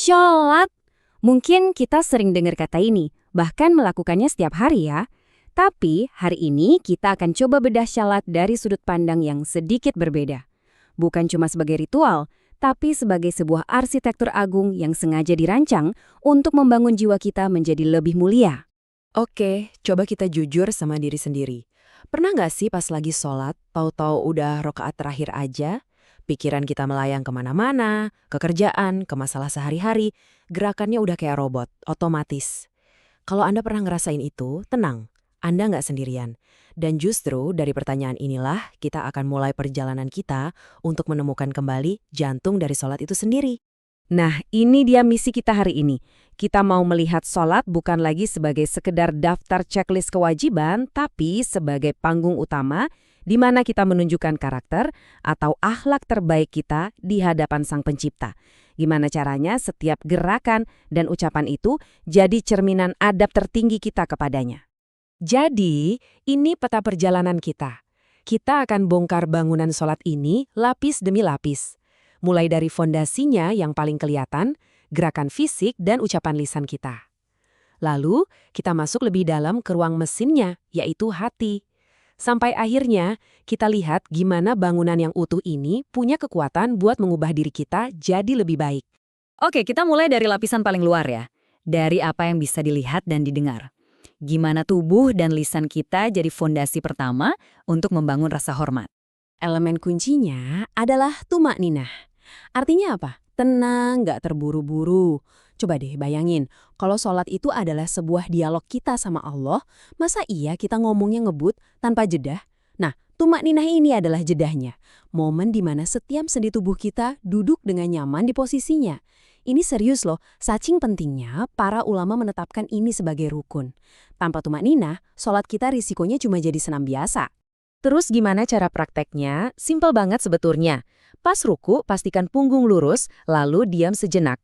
Sholat. Mungkin kita sering dengar kata ini, bahkan melakukannya setiap hari ya. Tapi hari ini kita akan coba bedah sholat dari sudut pandang yang sedikit berbeda. Bukan cuma sebagai ritual, tapi sebagai sebuah arsitektur agung yang sengaja dirancang untuk membangun jiwa kita menjadi lebih mulia. Oke, coba kita jujur sama diri sendiri. Pernah nggak sih pas lagi sholat, tahu-tahu udah rokaat terakhir aja? Pikiran kita melayang kemana-mana, ke kerjaan, ke masalah sehari-hari, gerakannya udah kayak robot, otomatis. Kalau Anda pernah ngerasain itu, tenang, Anda nggak sendirian. Dan justru dari pertanyaan inilah kita akan mulai perjalanan kita untuk menemukan kembali jantung dari sholat itu sendiri. Nah, ini dia misi kita hari ini. Kita mau melihat sholat bukan lagi sebagai sekedar daftar checklist kewajiban, tapi sebagai panggung utama di mana kita menunjukkan karakter atau akhlak terbaik kita di hadapan Sang Pencipta. Gimana caranya setiap gerakan dan ucapan itu jadi cerminan adab tertinggi kita kepadanya. Jadi, ini peta perjalanan kita. Kita akan bongkar bangunan sholat ini lapis demi lapis. Mulai dari fondasinya yang paling kelihatan, gerakan fisik dan ucapan lisan kita. Lalu, kita masuk lebih dalam ke ruang mesinnya, yaitu hati. Sampai akhirnya, kita lihat gimana bangunan yang utuh ini punya kekuatan buat mengubah diri kita jadi lebih baik. Oke, kita mulai dari lapisan paling luar ya. Dari apa yang bisa dilihat dan didengar. Gimana tubuh dan lisan kita jadi fondasi pertama untuk membangun rasa hormat. Elemen kuncinya adalah tumak ninah. Artinya apa? Tenang, nggak terburu-buru. Coba deh bayangin, kalau sholat itu adalah sebuah dialog kita sama Allah, masa iya kita ngomongnya ngebut tanpa jeda? Nah, tumak ninah ini adalah jedahnya. Momen di mana setiap sendi tubuh kita duduk dengan nyaman di posisinya. Ini serius loh, saking pentingnya para ulama menetapkan ini sebagai rukun. Tanpa tumak ninah, sholat kita risikonya cuma jadi senam biasa. Terus gimana cara prakteknya? Simpel banget sebetulnya. Pas ruku, pastikan punggung lurus, lalu diam sejenak.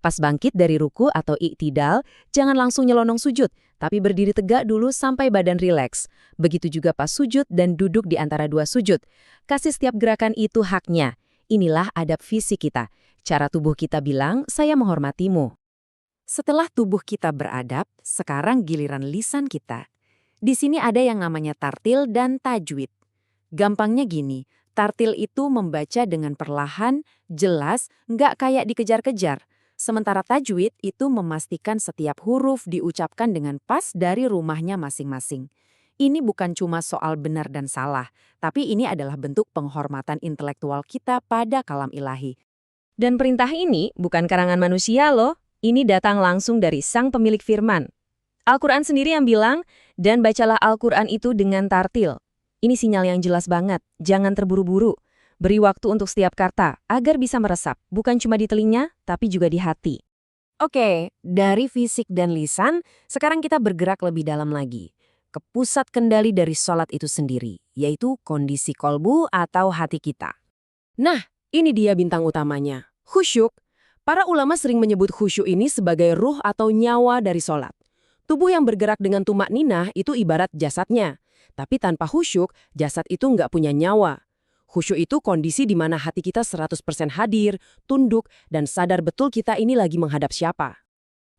Pas bangkit dari ruku atau iktidal, jangan langsung nyelonong sujud, tapi berdiri tegak dulu sampai badan rileks. Begitu juga pas sujud dan duduk di antara dua sujud. Kasih setiap gerakan itu haknya. Inilah adab fisik kita. Cara tubuh kita bilang, saya menghormatimu. Setelah tubuh kita beradab, sekarang giliran lisan kita. Di sini ada yang namanya tartil dan tajwid. Gampangnya gini, tartil itu membaca dengan perlahan, jelas, nggak kayak dikejar-kejar. Sementara tajwid itu memastikan setiap huruf diucapkan dengan pas dari rumahnya masing-masing. Ini bukan cuma soal benar dan salah, tapi ini adalah bentuk penghormatan intelektual kita pada kalam ilahi. Dan perintah ini bukan karangan manusia loh, ini datang langsung dari Sang Pemilik Firman. Al-Quran sendiri yang bilang, dan bacalah Al-Quran itu dengan tartil. Ini sinyal yang jelas banget, jangan terburu-buru. Beri waktu untuk setiap kata, agar bisa meresap, bukan cuma di telinga, tapi juga di hati. Oke, dari fisik dan lisan, sekarang kita bergerak lebih dalam lagi. Ke pusat kendali dari sholat itu sendiri, yaitu kondisi kolbu atau hati kita. Nah, ini dia bintang utamanya, khusyuk. Para ulama sering menyebut khusyuk ini sebagai ruh atau nyawa dari sholat. Tubuh yang bergerak dengan tumak ninah itu ibarat jasadnya. Tapi tanpa khusyuk, jasad itu nggak punya nyawa. Khusyuk itu kondisi di mana hati kita 100% hadir, tunduk, dan sadar betul kita ini lagi menghadap siapa.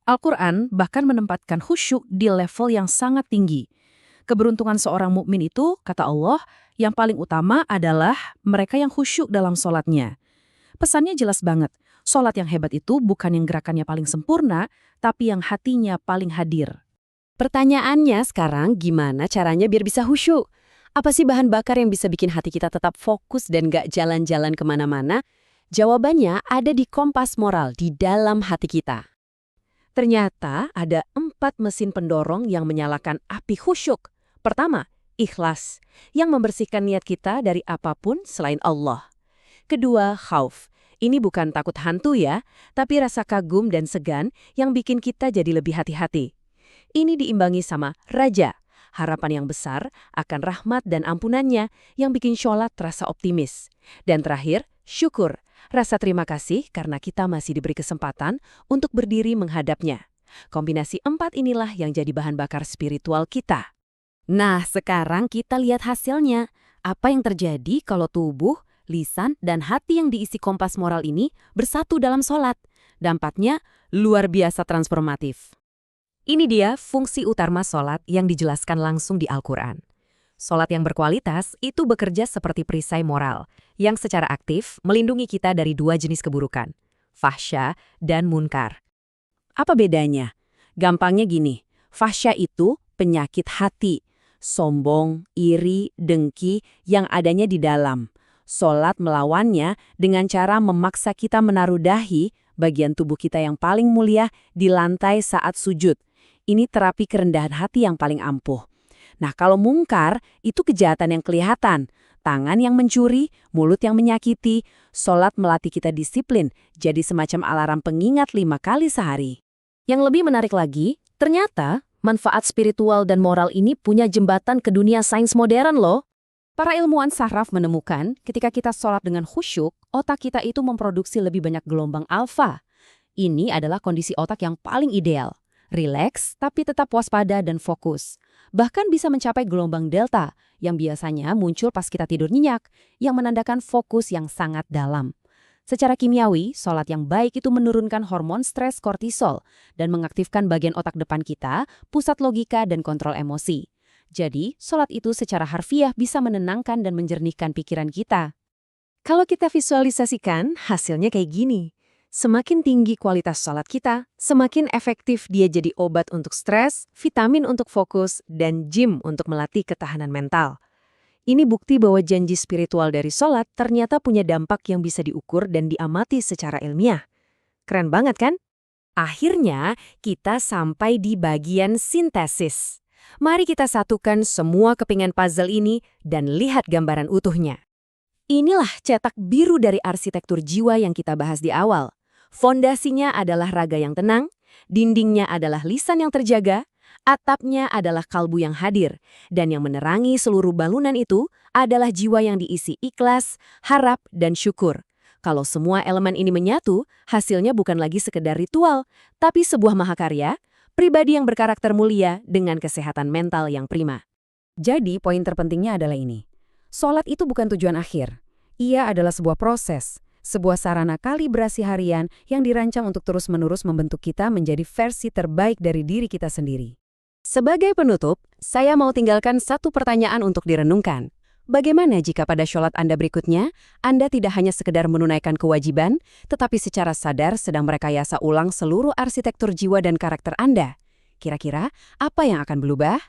Al-Quran bahkan menempatkan khusyuk di level yang sangat tinggi. Keberuntungan seorang mukmin itu, kata Allah, yang paling utama adalah mereka yang khusyuk dalam sholatnya. Pesannya jelas banget, sholat yang hebat itu bukan yang gerakannya paling sempurna, tapi yang hatinya paling hadir. Pertanyaannya sekarang, gimana caranya biar bisa khusyuk? Apa sih bahan bakar yang bisa bikin hati kita tetap fokus dan gak jalan-jalan kemana-mana? Jawabannya ada di kompas moral di dalam hati kita. Ternyata ada 4 mesin pendorong yang menyalakan api khusyuk. Pertama, ikhlas, yang membersihkan niat kita dari apapun selain Allah. Kedua, khauf. Ini bukan takut hantu ya, tapi rasa kagum dan segan yang bikin kita jadi lebih hati-hati. Ini diimbangi sama raja, harapan yang besar akan rahmat dan ampunannya yang bikin sholat terasa optimis. Dan terakhir, syukur, rasa terima kasih karena kita masih diberi kesempatan untuk berdiri menghadapnya. Kombinasi 4 inilah yang jadi bahan bakar spiritual kita. Nah, sekarang kita lihat hasilnya. Apa yang terjadi kalau tubuh, lisan, dan hati yang diisi kompas moral ini bersatu dalam sholat? Dampaknya luar biasa transformatif. Ini dia fungsi utama sholat yang dijelaskan langsung di Al-Quran. Sholat yang berkualitas itu bekerja seperti perisai moral, yang secara aktif melindungi kita dari dua jenis keburukan, fahsya dan munkar. Apa bedanya? Gampangnya gini, fahsya itu penyakit hati, sombong, iri, dengki yang adanya di dalam. Sholat melawannya dengan cara memaksa kita menaruh dahi, bagian tubuh kita yang paling mulia, di lantai saat sujud. Ini terapi kerendahan hati yang paling ampuh. Nah, kalau mungkar, itu kejahatan yang kelihatan. Tangan yang mencuri, mulut yang menyakiti, sholat melatih kita disiplin, jadi semacam alarm pengingat 5 kali sehari. Yang lebih menarik lagi, ternyata manfaat spiritual dan moral ini punya jembatan ke dunia sains modern loh. Para ilmuwan saraf menemukan ketika kita sholat dengan khusyuk, otak kita itu memproduksi lebih banyak gelombang alfa. Ini adalah kondisi otak yang paling ideal. Rileks, tapi tetap waspada dan fokus. Bahkan bisa mencapai gelombang delta, yang biasanya muncul pas kita tidur nyenyak, yang menandakan fokus yang sangat dalam. Secara kimiawi, sholat yang baik itu menurunkan hormon stres kortisol dan mengaktifkan bagian otak depan kita, pusat logika dan kontrol emosi. Jadi, sholat itu secara harfiah bisa menenangkan dan menjernihkan pikiran kita. Kalau kita visualisasikan, hasilnya kayak gini. Semakin tinggi kualitas sholat kita, semakin efektif dia jadi obat untuk stres, vitamin untuk fokus, dan gym untuk melatih ketahanan mental. Ini bukti bahwa janji spiritual dari sholat ternyata punya dampak yang bisa diukur dan diamati secara ilmiah. Keren banget kan? Akhirnya, kita sampai di bagian sintesis. Mari kita satukan semua kepingan puzzle ini dan lihat gambaran utuhnya. Inilah cetak biru dari arsitektur jiwa yang kita bahas di awal. Fondasinya adalah raga yang tenang, dindingnya adalah lisan yang terjaga, atapnya adalah kalbu yang hadir, dan yang menerangi seluruh bangunan itu adalah jiwa yang diisi ikhlas, harap, dan syukur. Kalau semua elemen ini menyatu, hasilnya bukan lagi sekedar ritual, tapi sebuah mahakarya, pribadi yang berkarakter mulia dengan kesehatan mental yang prima. Jadi, poin terpentingnya adalah ini. Sholat itu bukan tujuan akhir. Ia adalah sebuah proses, sebuah sarana kalibrasi harian yang dirancang untuk terus-menerus membentuk kita menjadi versi terbaik dari diri kita sendiri. Sebagai penutup, saya mau tinggalkan satu pertanyaan untuk direnungkan. Bagaimana jika pada sholat Anda berikutnya, Anda tidak hanya sekedar menunaikan kewajiban, tetapi secara sadar sedang merekayasa ulang seluruh arsitektur jiwa dan karakter Anda? Kira-kira apa yang akan berubah?